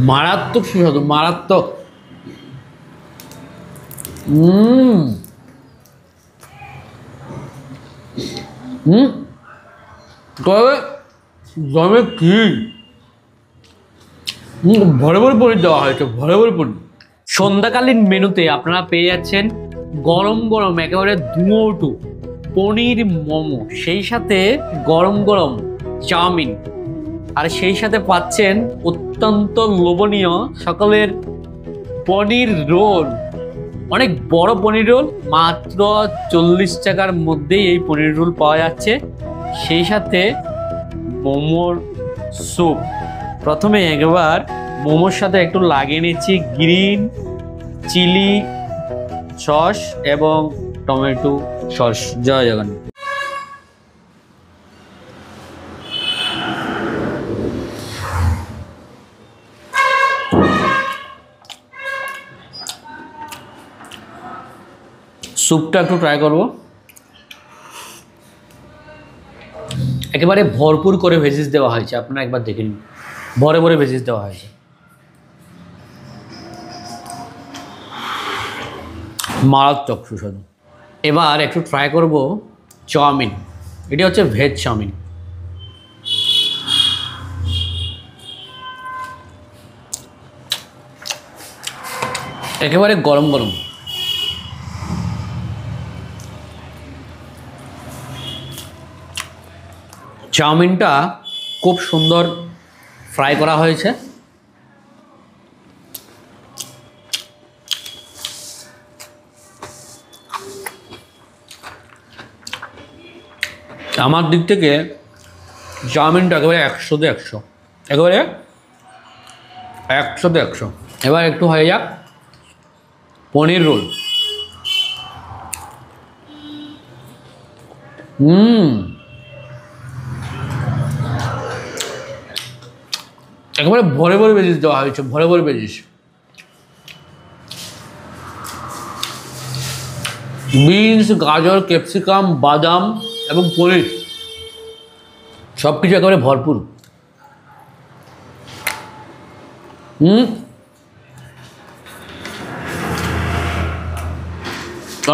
মারাত্মক সুস্বাদু, মারাত্মক। হুম হুম তবে জমে কি ভরে ভরে পনির দেওয়া হয়েছে, ভরে ভরে পনির। সন্ধ্যাকালীন মেনুতে আপনারা পেয়ে যাচ্ছেন গরম গরম একেবারে ধুমোটু পনির মোমো, সেই সাথে গরম গরম চাউমিন, আর সেই সাথে পাচ্ছেন অত্যন্ত লোভনীয় সকলের পনির রোল। অনেক বড় পনির রোল, মাত্র 40 টাকার মধ্যেই এই পনির রোল পাওয়া যাচ্ছে। সেই সাথে মোমোর স্যুপ। প্রথমে একবার মোমোর সাথে একটু লাগিয়ে নিচ্ছি গ্রিন চিলি সস এবং টমেটো সস। জয় জগন্নাথ। স্যুপটা একটু ট্রাই করব। একেবারে ভরপুর করে ভেজিস দেওয়া হয়েছে, আপনারা একবার দেখে নিন, ভরে ভরে ভেজিস দেওয়া হয়েছে। মারাত্মক সুস্বাদু। এবার একটু ট্রাই করব চাউমিন। এটি হচ্ছে ভেজ চাউমিন। একেবারে গরম গরম। চাউমিনটা খুব সুন্দর ফ্রাই করা হয়েছে। আমার দিক থেকে চাউমিনটা একেবারে 100-তে 100, একেবারে 100-তে 100। এবার একটু হয়ে যাক পনির রোল। একেবারে ভরে ভরে ভেজিস দেওয়া হয়েছে, ভরে ভরে ভেজিস। বিনস, গাজর, ক্যাপসিকাম, বাদাম এবং পনির সব কিছু একেবারে ভরপুর।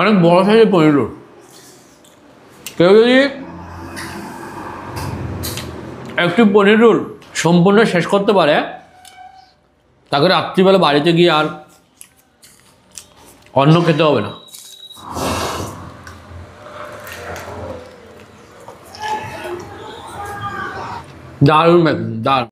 অনেক বড় সাইজের পনির রোল। কেউ যদি একটি পনির রোল সম্পূর্ণ শেষ করতে পারে, তাকে রাত্রিবেলা বাড়িতে গিয়ে আর অন্ন খেতে হবে না। দারুণ দারুণ।